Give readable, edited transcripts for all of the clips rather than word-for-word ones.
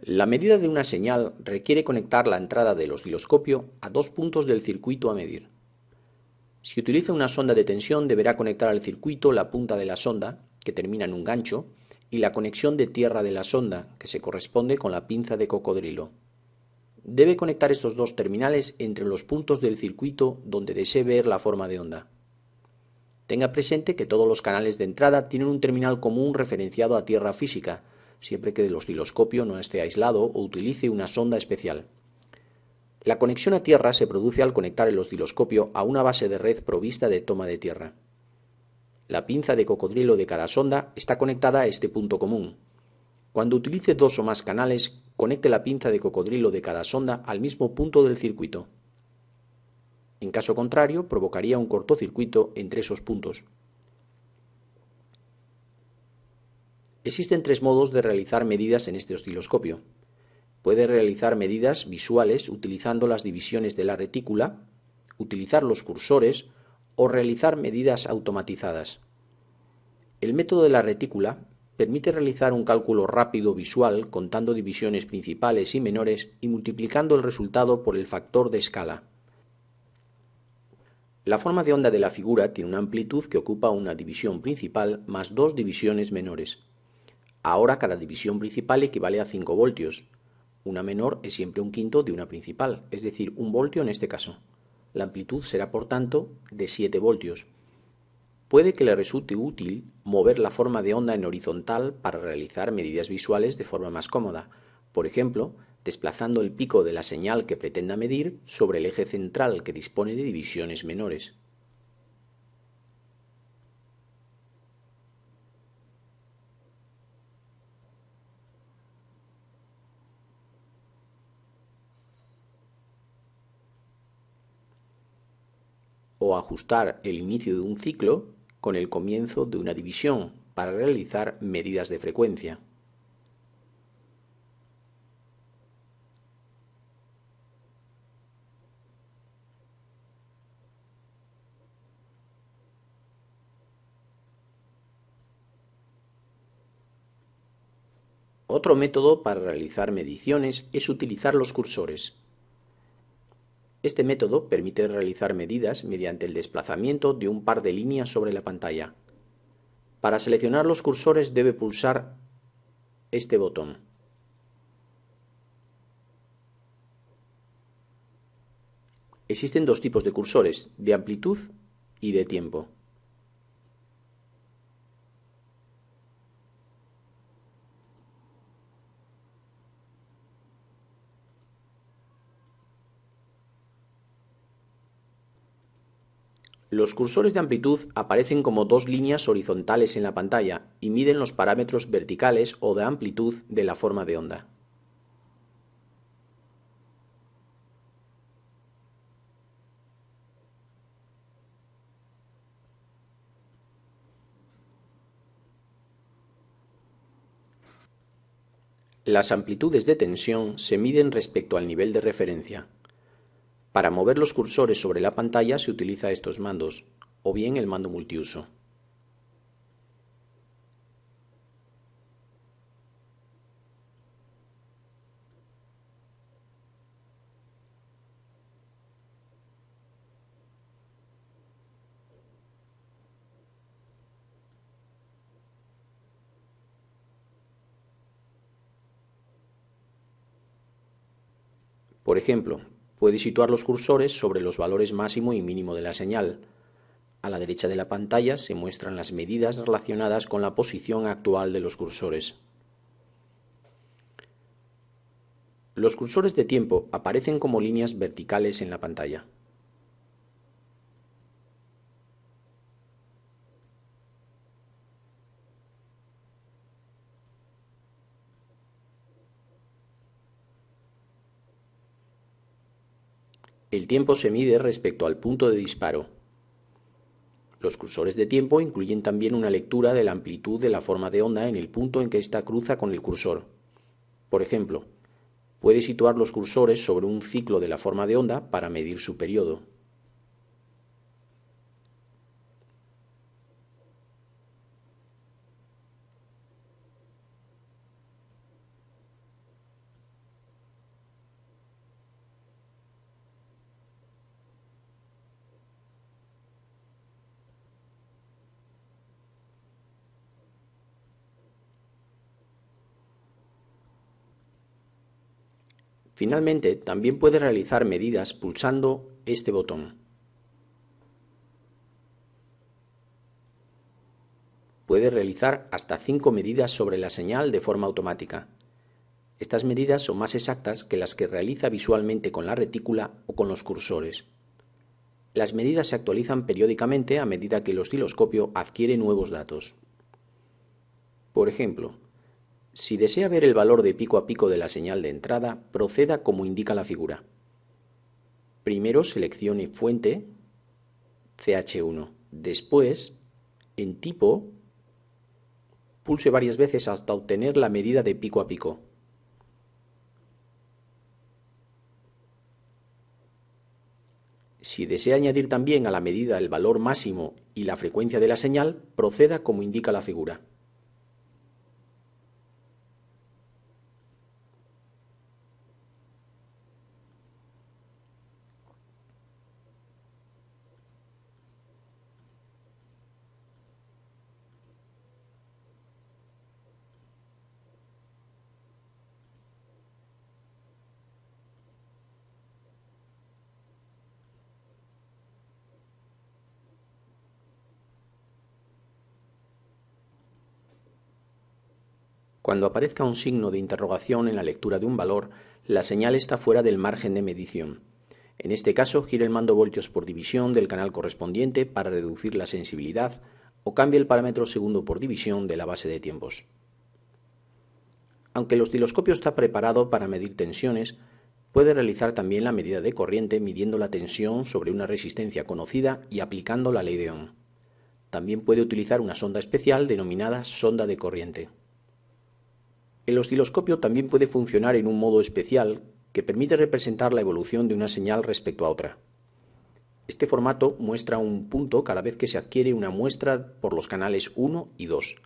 La medida de una señal requiere conectar la entrada del osciloscopio a dos puntos del circuito a medir. Si utiliza una sonda de tensión, deberá conectar al circuito la punta de la sonda, que termina en un gancho, y la conexión de tierra de la sonda, que se corresponde con la pinza de cocodrilo. Debe conectar estos dos terminales entre los puntos del circuito donde desee ver la forma de onda. Tenga presente que todos los canales de entrada tienen un terminal común referenciado a tierra física, siempre que el osciloscopio no esté aislado o utilice una sonda especial. La conexión a tierra se produce al conectar el osciloscopio a una base de red provista de toma de tierra. La pinza de cocodrilo de cada sonda está conectada a este punto común. Cuando utilice dos o más canales, conecte la pinza de cocodrilo de cada sonda al mismo punto del circuito. En caso contrario, provocaría un cortocircuito entre esos puntos. Existen tres modos de realizar medidas en este osciloscopio. Puede realizar medidas visuales utilizando las divisiones de la retícula, utilizar los cursores o realizar medidas automatizadas. El método de la retícula permite realizar un cálculo rápido visual contando divisiones principales y menores y multiplicando el resultado por el factor de escala. La forma de onda de la figura tiene una amplitud que ocupa una división principal más dos divisiones menores. Ahora cada división principal equivale a 5 voltios. Una menor es siempre un quinto de una principal, es decir, 1 voltio en este caso. La amplitud será por tanto de 7 voltios. Puede que le resulte útil mover la forma de onda en horizontal para realizar medidas visuales de forma más cómoda. Por ejemplo, desplazando el pico de la señal que pretenda medir sobre el eje central que dispone de divisiones menores. O ajustar el inicio de un ciclo con el comienzo de una división para realizar medidas de frecuencia. Otro método para realizar mediciones es utilizar los cursores. Este método permite realizar medidas mediante el desplazamiento de un par de líneas sobre la pantalla. Para seleccionar los cursores debe pulsar este botón. Existen dos tipos de cursores, de amplitud y de tiempo. Los cursores de amplitud aparecen como dos líneas horizontales en la pantalla y miden los parámetros verticales o de amplitud de la forma de onda. Las amplitudes de tensión se miden respecto al nivel de referencia. Para mover los cursores sobre la pantalla se utiliza estos mandos, o bien el mando multiuso. Por ejemplo, puede situar los cursores sobre los valores máximo y mínimo de la señal. A la derecha de la pantalla se muestran las medidas relacionadas con la posición actual de los cursores. Los cursores de tiempo aparecen como líneas verticales en la pantalla. El tiempo se mide respecto al punto de disparo. Los cursores de tiempo incluyen también una lectura de la amplitud de la forma de onda en el punto en que ésta cruza con el cursor. Por ejemplo, puede situar los cursores sobre un ciclo de la forma de onda para medir su periodo. Finalmente, también puede realizar medidas pulsando este botón. Puede realizar hasta 5 medidas sobre la señal de forma automática. Estas medidas son más exactas que las que realiza visualmente con la retícula o con los cursores. Las medidas se actualizan periódicamente a medida que el osciloscopio adquiere nuevos datos. Por ejemplo, si desea ver el valor de pico a pico de la señal de entrada, proceda como indica la figura. Primero seleccione Fuente, CH1. Después, en Tipo, pulse varias veces hasta obtener la medida de pico a pico. Si desea añadir también a la medida el valor máximo y la frecuencia de la señal, proceda como indica la figura. Cuando aparezca un signo de interrogación en la lectura de un valor, la señal está fuera del margen de medición. En este caso, gire el mando voltios por división del canal correspondiente para reducir la sensibilidad o cambie el parámetro segundo por división de la base de tiempos. Aunque el osciloscopio está preparado para medir tensiones, puede realizar también la medida de corriente midiendo la tensión sobre una resistencia conocida y aplicando la ley de Ohm. También puede utilizar una sonda especial denominada sonda de corriente. El osciloscopio también puede funcionar en un modo especial que permite representar la evolución de una señal respecto a otra. Este formato muestra un punto cada vez que se adquiere una muestra por los canales 1 y 2.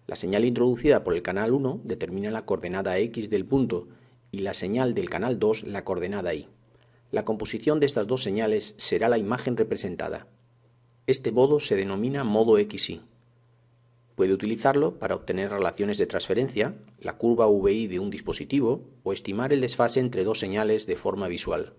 La señal introducida por el canal 1 determina la coordenada X del punto y la señal del canal 2 la coordenada Y. La composición de estas dos señales será la imagen representada. Este modo se denomina modo XY. Puede utilizarlo para obtener relaciones de transferencia, la curva VI de un dispositivo o estimar el desfase entre dos señales de forma visual.